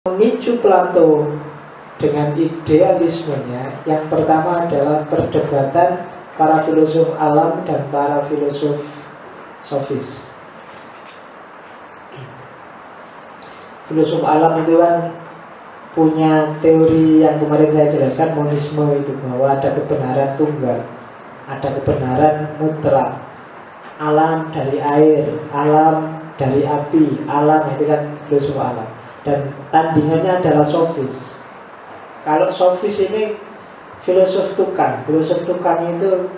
memicu Plato dengan idealismenya, yang pertama adalah perdebatan para filosof alam dan para filosof sofis. Filosof alam itu kan punya teori yang kemarin saya jelaskan, monisme itu, bahwa ada kebenaran tunggal, ada kebenaran mutlak. Alam dari air, alam dari api, alam itu kan filosof alam. Dan tandingannya adalah sofis. Kalau sofis ini filosof tukang. Filosof tukang itu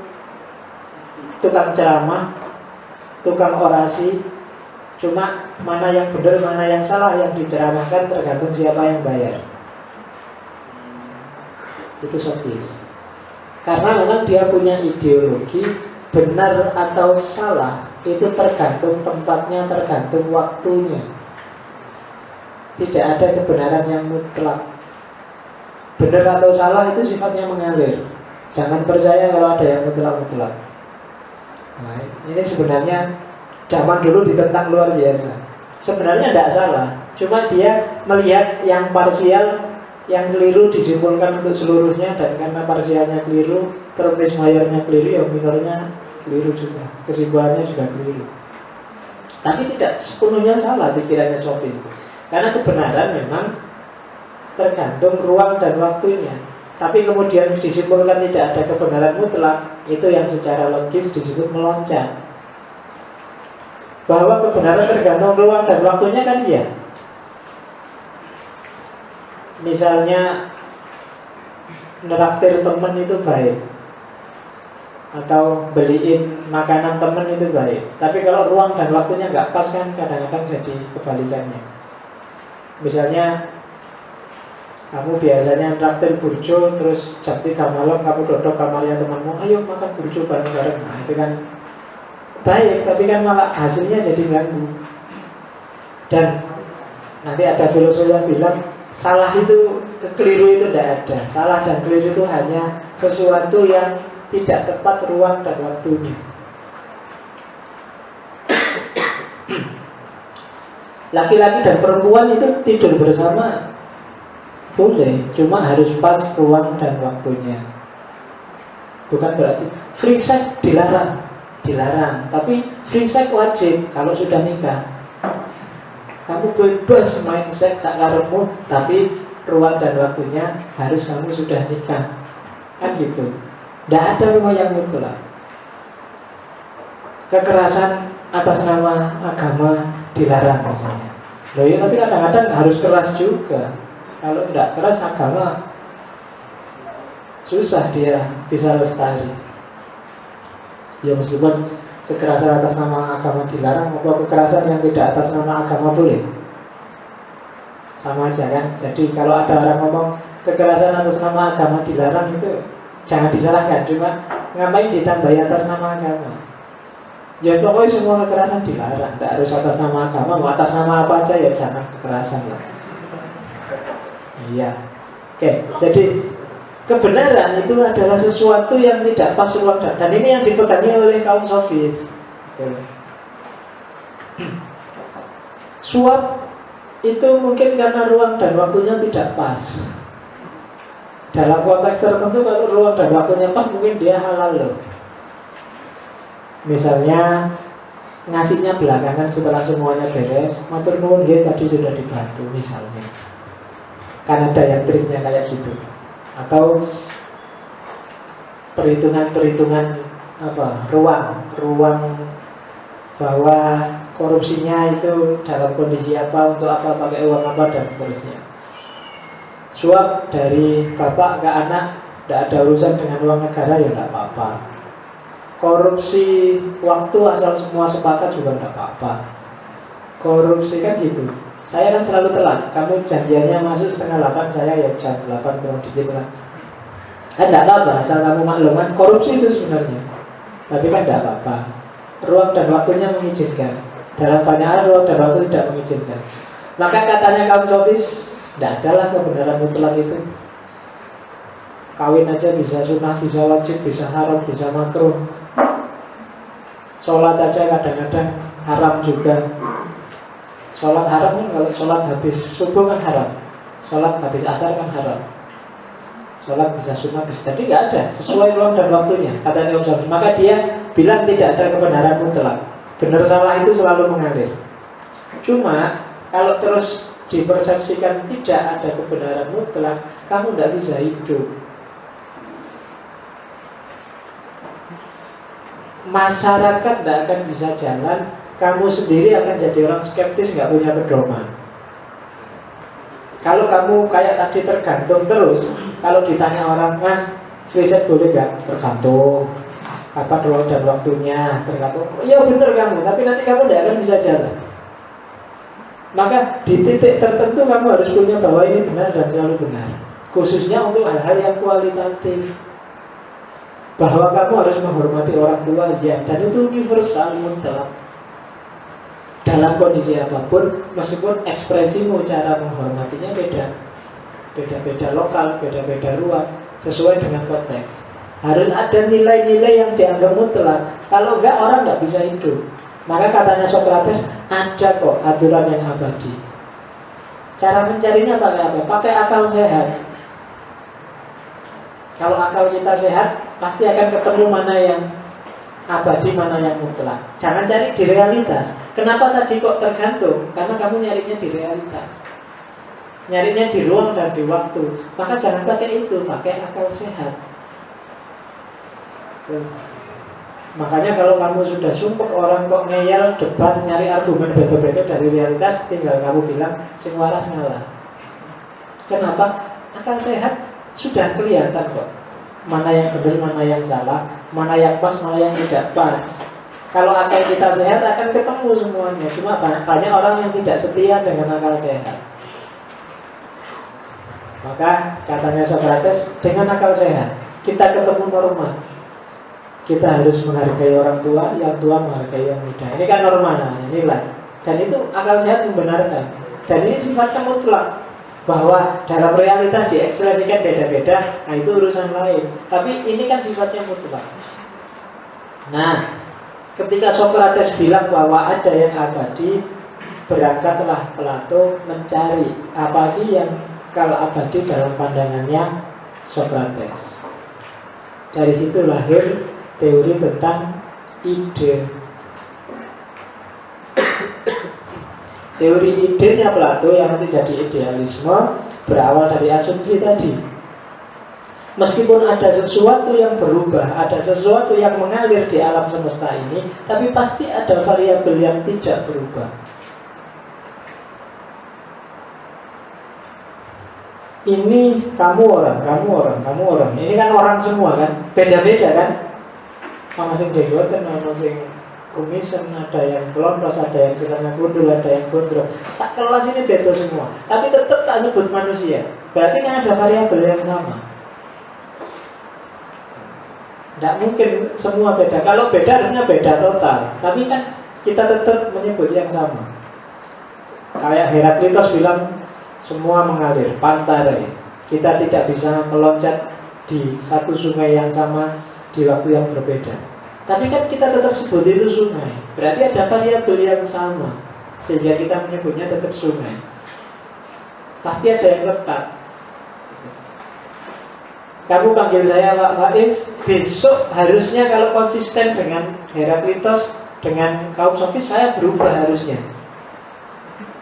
tukang ceramah, tukang orasi. Cuma mana yang benar, mana yang salah, yang diceramahkan tergantung siapa yang bayar. Itu sofis. Karena memang dia punya ideologi, benar atau salah itu tergantung tempatnya, tergantung waktunya. Tidak ada kebenaran yang mutlak. Benar atau salah itu sifatnya mengalir. Jangan percaya kalau ada yang mutlak-mutlak. Nah, ini sebenarnya zaman dulu ditentang luar biasa. Sebenarnya tidak salah, cuma dia melihat yang parsial, yang keliru disimpulkan untuk seluruhnya. Dan karena parsialnya keliru, terus mayornya keliru, yang minornya keliru juga, kesimpulannya juga keliru. Tapi tidak sepenuhnya salah pikirannya sofis. Karena kebenaran memang tergantung ruang dan waktunya. Tapi kemudian disimpulkan tidak ada kebenaran mutlak, itu yang secara logis disebut meloncat. Bahwa kebenaran tergantung ruang dan waktunya kan iya. Misalnya neraktir teman itu baik, atau beliin makanan teman itu baik. Tapi kalau ruang dan waktunya nggak pas kan kadang-kadang jadi kebalikannya. Misalnya kamu biasanya traktir burjo, terus jam 3 malam kamu dodok kamarnya temanmu, ayo makan burjo bareng-bareng. Nah itu kan baik, tapi kan malah hasilnya jadi ganggu. Dan nanti ada filosof yang bilang salah itu, keliru itu tidak ada. Salah dan keliru itu hanya sesuatu yang tidak tepat ruang dan waktunya. Laki-laki dan perempuan itu tidur bersama boleh, cuma harus pas ruang dan waktunya. Bukan berarti free sex dilarang. Tapi free sex wajib kalau sudah nikah. Kamu bebas main seks sakarepmu, tapi ruang dan waktunya harus kamu sudah nikah. Kan gitu. Tidak ada rumah yang mutlak. Kekerasan atas nama agama dilarang misalnya. Loh ya, tapi kadang-kadang harus keras juga. Kalau tidak keras agama susah dia bisa lestari. Ya meskipun kekerasan atas nama agama dilarang, atau kekerasan yang tidak atas nama agama boleh, sama aja kan. Jadi kalau ada orang ngomong kekerasan atas nama agama dilarang, itu jangan disalahkan. Cuma ngapain ditambahi atas nama agama? Ya pokoknya semua kekerasan dilarang. Tidak harus atas nama agama. Mau atas nama apa aja ya jangan kekerasan lah. Iya. Oke, jadi kebenaran itu adalah sesuatu yang tidak pas ruang dan ini yang dipegangi oleh kaum sofis. Suap itu mungkin karena ruang dan waktunya tidak pas. Dalam konteks tertentu kalau ruang dan waktunya pas mungkin dia halal loh. Misalnya ngasihnya belakangan setelah semuanya beres, matur nuwun nggih tadi sudah dibantu misalnya. Kan ada yang triknya kayak gitu. Atau perhitungan ruang bahwa korupsinya itu dalam kondisi apa, untuk apa, pakai uang apa dan seterusnya. Suap dari bapak ke anak tidak ada urusan dengan uang negara ya tidak apa-apa. Korupsi waktu asal semua sepakat juga tidak apa-apa. Korupsi kan gitu. Saya kan selalu telat. Kamu janjiannya masuk 7:30, saya ya jam 8 kurang dikit lah. Kan tidak apa-apa, asal kamu makluman. Korupsi itu sebenarnya. Tapi kan tidak apa-apa. Ruang dan waktunya mengizinkan. Dalam banyak hal ruang dan waktu tidak mengizinkan. Maka katanya kaum sofis, tidak adalah kebenaran mutlak itu. Kawin aja bisa sunnah, bisa wajib, bisa haram, bisa makruh. Sholat aja kadang-kadang haram juga. Sholat haram kan, kalau sholat habis subuh kan haram. Sholat habis asar kan haram. Sholat bisa sunnah bisa. Jadi nggak ada sesuai ruang dan waktunya kata Imam Syafi'i. Maka dia bilang tidak ada kebenaran mutlak. Benar salah itu selalu mengalir. Cuma kalau terus dipersepsikan tidak ada kebenaran mutlak, kamu tidak bisa hidup. Masyarakat tidak akan bisa jalan. Kamu sendiri akan jadi orang skeptis, nggak punya pedoman. Kalau kamu kayak tadi tergantung terus. Kalau ditanya orang, Mas, riset boleh nggak? Tergantung. Kapan ruang dan waktunya? Tergantung. Ya benar kamu, tapi nanti kamu tidak akan bisa jalan. Maka di titik tertentu kamu harus punya bahwa ini benar dan selalu benar. Khususnya untuk hal-hal yang kualitatif. Bahwa kamu harus menghormati orang tua, ya. Dan itu universal, mutlak. Dalam kondisi apapun, meskipun ekspresimu cara menghormatinya beda. Beda-beda lokal, beda-beda ruang, sesuai dengan konteks. Harus ada nilai-nilai yang dianggap mutlak. Kalau enggak, orang enggak bisa hidup. Maka katanya Socrates, ada kok aturan yang abadi. Cara mencarinya pakai apa? Pakai akal sehat. Kalau akal kita sehat, pasti akan ketemu mana yang abadi, mana yang mutlak. Jangan cari di realitas. Kenapa tadi kok tergantung? Karena kamu nyarinya di realitas, nyarinya di ruang dan di waktu. Maka jangan pakai itu, pakai akal sehat. Makanya kalau kamu sudah sumpah orang kok ngeyel, debat, nyari argumen betul-betul dari realitas, tinggal kamu bilang sing waras ngalah. Kenapa? Akal sehat sudah kelihatan kok. Mana yang benar, mana yang salah, mana yang pas, mana yang tidak pas. Kalau akal kita sehat akan ketemu semuanya. Cuma banyak orang yang tidak setia dengan akal sehat. Maka katanya Socrates, dengan akal sehat kita ketemu norma. Kita harus menghargai orang tua, yang tua menghargai yang muda. Ini kan norma, nilai. Dan itu akal sehat membenarkan. Dan ini sifatnya mutlak. Bahwa dalam realitas diekspresikan beda-beda, nah itu urusan lain. Tapi ini kan sifatnya mutlak. Nah, ketika Socrates bilang bahwa ada yang abadi, berangkatlah Plato mencari apa sih yang kalau abadi dalam pandangannya Socrates. Dari situ lahir teori tentang ide. Teori idenya Plato yang nanti jadi idealisme berawal dari asumsi tadi. Meskipun ada sesuatu yang berubah, ada sesuatu yang mengalir di alam semesta ini, tapi pasti ada variabel yang tidak berubah. Ini kamu orang, kamu orang, kamu orang. Ini kan orang semua kan, beda-beda kan. Sama sing jenggoten, sama sing kumisen, ada yang pelontos, ada yang setengah gundul, ada yang gondrong. Sak kelas ini beda semua, tapi tetap tak sebut manusia. Berarti kan ada variabel yang sama. Tidak mungkin semua beda. Kalau beda harusnya beda total. Tapi kan kita tetap menyebut yang sama. Kayak Heraklitos bilang semua mengalir, pantai. Kita tidak bisa meloncat di satu sungai yang sama di waktu yang berbeda. Tapi kan kita tetap sebut itu sungai. Berarti ada variabel yang sama, sehingga kita menyebutnya tetap sungai. Pasti ada yang lekat. Kamu panggil saya Pak Faiz, besok harusnya kalau konsisten dengan Heraklitos, dengan kaum sofis, saya berubah harusnya.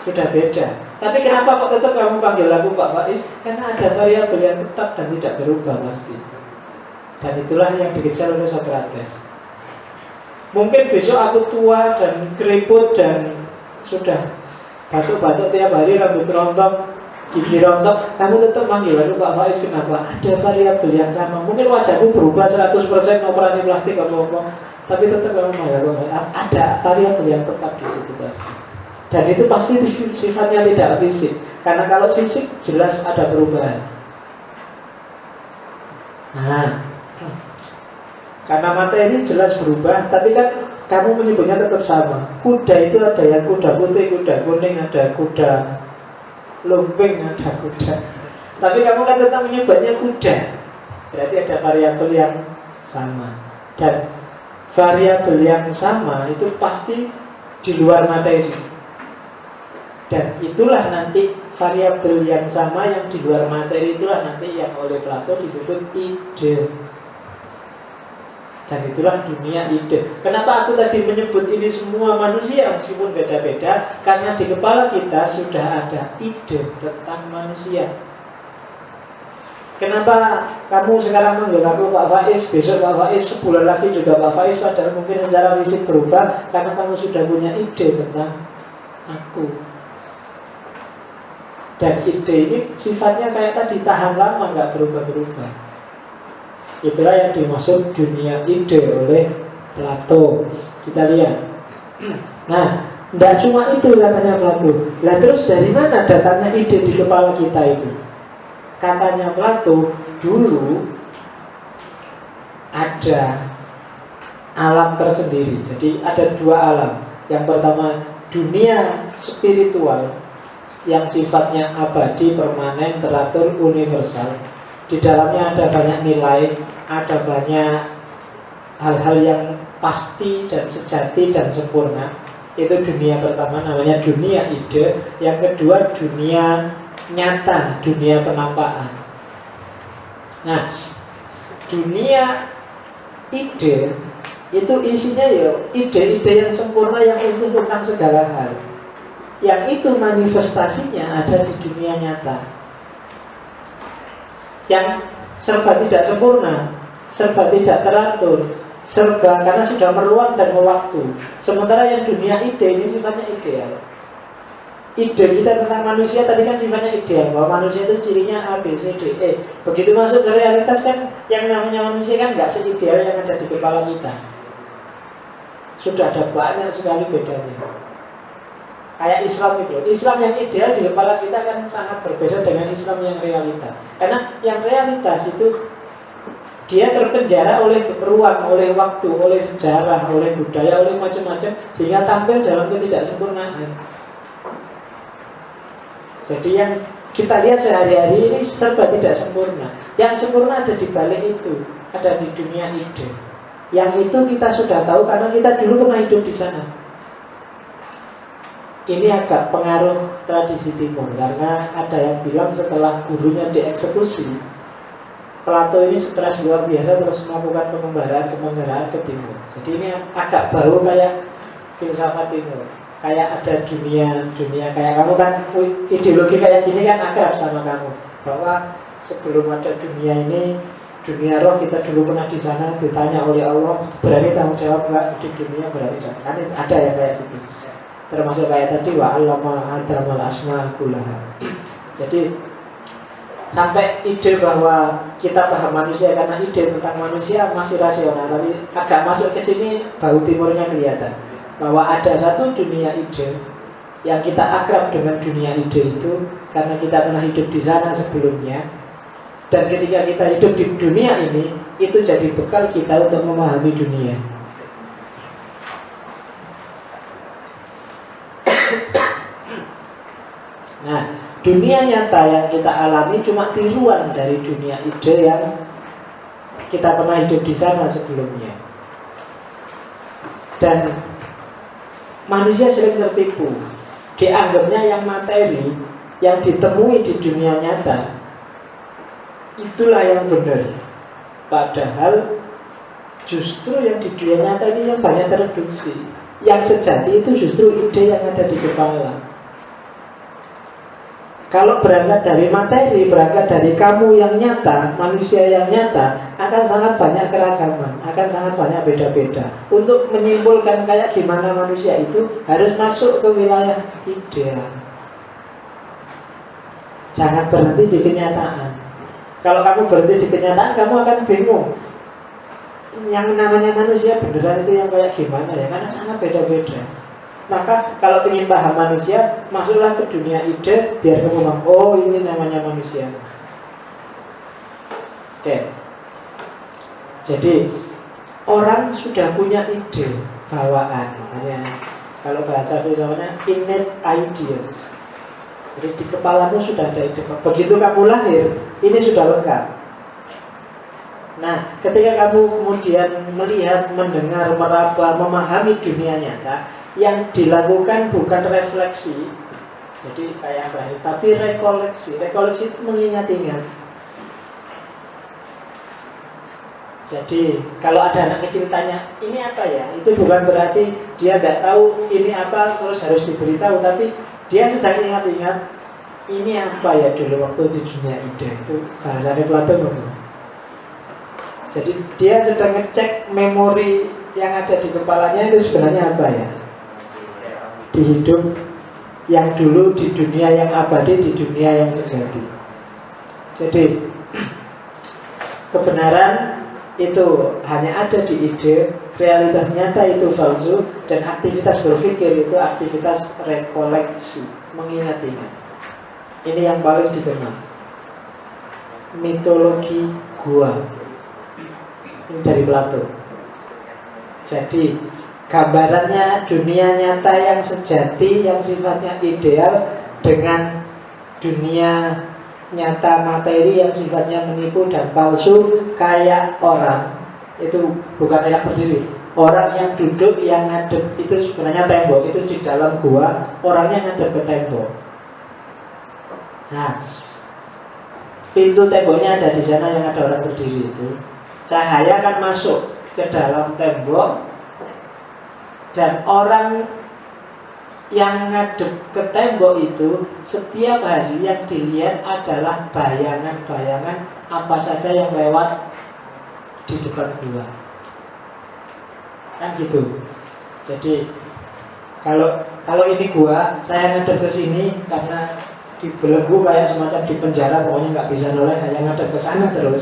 Sudah beda. Tapi kenapa kok tetap kamu panggil aku Pak Faiz? Karena ada variabel yang tetap dan tidak berubah pasti. Dan itulah yang dikejar oleh Socrates. Mungkin besok aku tua dan keriput dan sudah batuk-batuk tiap hari, rambut rontok, gigi rontok, kamu tetap manggil aku Pak Faiz. Kenapa? Ada variabel yang sama. Mungkin wajahku berubah 100% operasi plastik apa-apa, tapi tetap kamu manggil aku. Ada variabel yang tetap di situ pasti. Dan itu pasti sifatnya tidak fisik. Karena kalau fisik jelas ada perubahan. Nah, karena materi jelas berubah, tapi kan kamu menyebutnya tetap sama. Kuda itu ada yang kuda putih, kuda kuning, ada kuda lumping, ada kuda. Tapi kamu kan tetap menyebutnya kuda. Berarti ada variabel yang sama. Dan variabel yang sama itu pasti di luar materi. Dan itulah nanti variabel yang sama yang di luar materi itulah nanti yang oleh Plato disebut ide. Dan itulah dunia ide. Kenapa aku tadi menyebut ini semua manusia meskipun beda-beda? Karena di kepala kita sudah ada ide tentang manusia. Kenapa kamu sekarang manggil aku Pak Faiz, besok Pak Faiz, sebulan lagi juga Pak Faiz, padahal mungkin secara fisik berubah karena kamu sudah punya ide tentang aku. Dan ide ini sifatnya kayak tadi, tahan lama, nggak berubah-berubah. Itulah yang dimaksud dunia ide oleh Plato. Kita lihat. Nah, tidak cuma itu katanya Plato. Nah, terus dari mana datangnya ide di kepala kita itu? Katanya Plato, dulu ada alam tersendiri. Jadi ada dua alam. Yang pertama dunia spiritual yang sifatnya abadi, permanen, teratur, universal. Di dalamnya ada banyak nilai, ada banyak hal-hal yang pasti dan sejati dan sempurna. Itu dunia pertama, namanya dunia ide. Yang kedua dunia nyata, dunia penampakan. Nah, dunia ide itu isinya ya ide-ide yang sempurna yang utuh tentang segala hal. Yang itu manifestasinya ada di dunia nyata. Yang serba tidak sempurna, serba tidak teratur, serba karena sudah meruang dan mewaktu. Sementara yang dunia ide ini sifatnya ideal. Ide kita tentang manusia tadi kan sifatnya ideal, bahwa manusia itu cirinya A, B, C, D, E. Begitu masuk ke realitas kan yang namanya manusia kan nggak seideal yang ada di kepala kita. Sudah ada banyak sekali bedanya. Kayak Islam itu, Islam yang ideal di kepala kita kan sangat berbeda dengan Islam yang realitas. Karena yang realitas itu dia terpenjara oleh ruang, oleh waktu, oleh sejarah, oleh budaya, oleh macam-macam, sehingga tampil dalam ketidaksempurnaan. Jadi yang kita lihat sehari-hari ini serba tidak sempurna. Yang sempurna ada di balik itu, ada di dunia ide. Yang itu kita sudah tahu karena kita dulu pernah hidup di sana. Ini agak pengaruh tradisi timur, karena ada yang bilang setelah gurunya dieksekusi, Plato ini stres luar biasa terus melakukan pengembarahan ke timur. Jadi ini agak baru kayak filsafat timur. Kayak ada dunia kayak kamu kan, ideologi kayak gini kan akrab sama kamu. Bahwa sebelum ada dunia ini, dunia roh kita dulu pernah di sana, ditanya oleh Allah, berani tanggung jawab nggak di dunia, berani jawab. Kan ada yang kayak gitu. Termasuk kayak tadi wa 'allama Adamal asma kullaha. Jadi sampai ide bahwa kita paham manusia karena ide tentang manusia masih rasional, tapi agak masuk ke sini baru timurnya kelihatan bahwa ada satu dunia ide yang kita akrab dengan dunia ide itu karena kita pernah hidup di sana sebelumnya. Dan ketika kita hidup di dunia ini, itu jadi bekal kita untuk memahami dunia. Nah, dunia nyata yang kita alami cuma tiruan dari dunia ide yang kita pernah hidup di sana sebelumnya. Dan manusia sering tertipu. Dianggapnya yang materi, yang ditemui di dunia nyata, itulah yang benar. Padahal justru yang di dunia nyata ini yang banyak tereduksi. Yang sejati itu justru ide yang ada di kepala. Kalau berangkat dari materi, berangkat dari kamu yang nyata, manusia yang nyata, akan sangat banyak keragaman, akan sangat banyak beda-beda. Untuk menyimpulkan kayak gimana manusia itu, harus masuk ke wilayah ideal. Jangan berhenti di kenyataan. Kalau kamu berhenti di kenyataan, kamu akan bingung. Yang namanya manusia beneran itu yang kayak gimana ya? Karena sangat beda-beda. Maka kalau ingin paham manusia, masuklah ke dunia ide, biar kamu paham, oh ini namanya manusia. Oke. Jadi orang sudah punya ide bawaan, kalau bahasa filsafatnya innate ideas. Jadi di kepalamu sudah ada ide. Begitu kamu lahir, ini sudah lengkap. Nah, ketika kamu kemudian melihat, mendengar, meraba, memahami dunia nyata, yang dilakukan bukan refleksi, Jadi kayak apa? Tapi rekoleksi itu mengingat-ingat. Jadi kalau ada anak kecil tanya ini apa ya, itu bukan berarti dia nggak tahu ini apa terus harus diberitahu, tapi dia sedang ingat-ingat ini apa ya dulu waktu di dunia ide. Itu bahasa Plato. Jadi dia sedang ngecek memori yang ada di kepalanya itu sebenarnya apa ya, di hidup yang dulu, di dunia yang abadi, di dunia yang sejati. Jadi kebenaran itu hanya ada di ide, realitas nyata itu palsu, dan aktivitas berpikir itu aktivitas rekoleksi, mengingat-ingat. Ini yang paling dikenal, mitologi gua. Ini dari Plato. Jadi gambarannya dunia nyata yang sejati, yang sifatnya ideal, dengan dunia nyata materi yang sifatnya menipu dan palsu, kayak orang. Itu bukan yang berdiri, orang yang duduk, yang ngadep, itu sebenarnya tembok. Itu di dalam gua, orangnya ngadep ke tembok. Nah, pintu temboknya ada di sana yang ada orang berdiri itu. Cahaya akan masuk ke dalam tembok, dan orang yang ngadep ke tembok itu setiap hari yang dilihat adalah bayangan-bayangan apa saja yang lewat di depan gua. Kan gitu. Jadi kalau ini gua, saya ngadep ke sini karena dibelenggu kayak semacam di penjara, pokoknya nggak bisa noleh, hanya ngadep ke sana terus.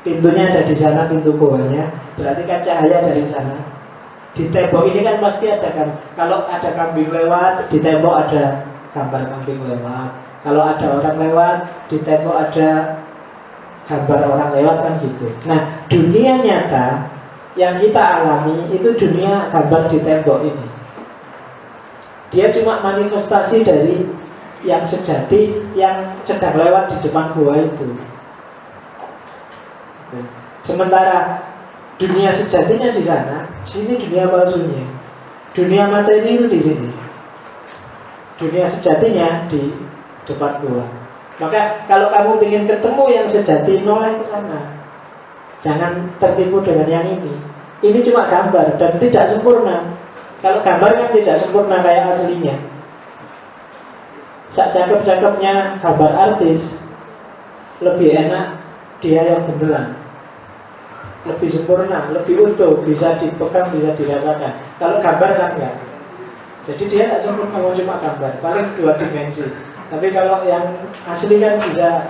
Pintunya ada di sana, pintu goanya, berarti kan cahaya dari sana. Di tembok ini kan pasti ada kan. Kalau ada kambing lewat, di tembok ada gambar kambing lewat. Kalau ada orang lewat, di tembok ada gambar orang lewat, kan gitu. Nah, dunia nyata yang kita alami itu dunia gambar di tembok ini. Dia cuma manifestasi dari yang sejati yang sedang lewat di depan gua itu. Sementara dunia sejatinya di sana, sini dunia palsunya. Dunia materi itu di sini. Dunia sejatinya di depan gua. Maka kalau kamu ingin ketemu yang sejati, noleh ke sana. Jangan tertipu dengan yang ini. Ini cuma gambar dan tidak sempurna. Kalau gambar kan tidak sempurna kayak aslinya. Sak cakep-cakepnya gambar artis, lebih enak dia yang beneran, lebih sempurna, lebih utuh, bisa dipegang, bisa dirasakan. Kalau gambar kan enggak. Jadi dia tidak sempurna, cuma gambar, paling 2 dimensi. Tapi kalau yang asli kan bisa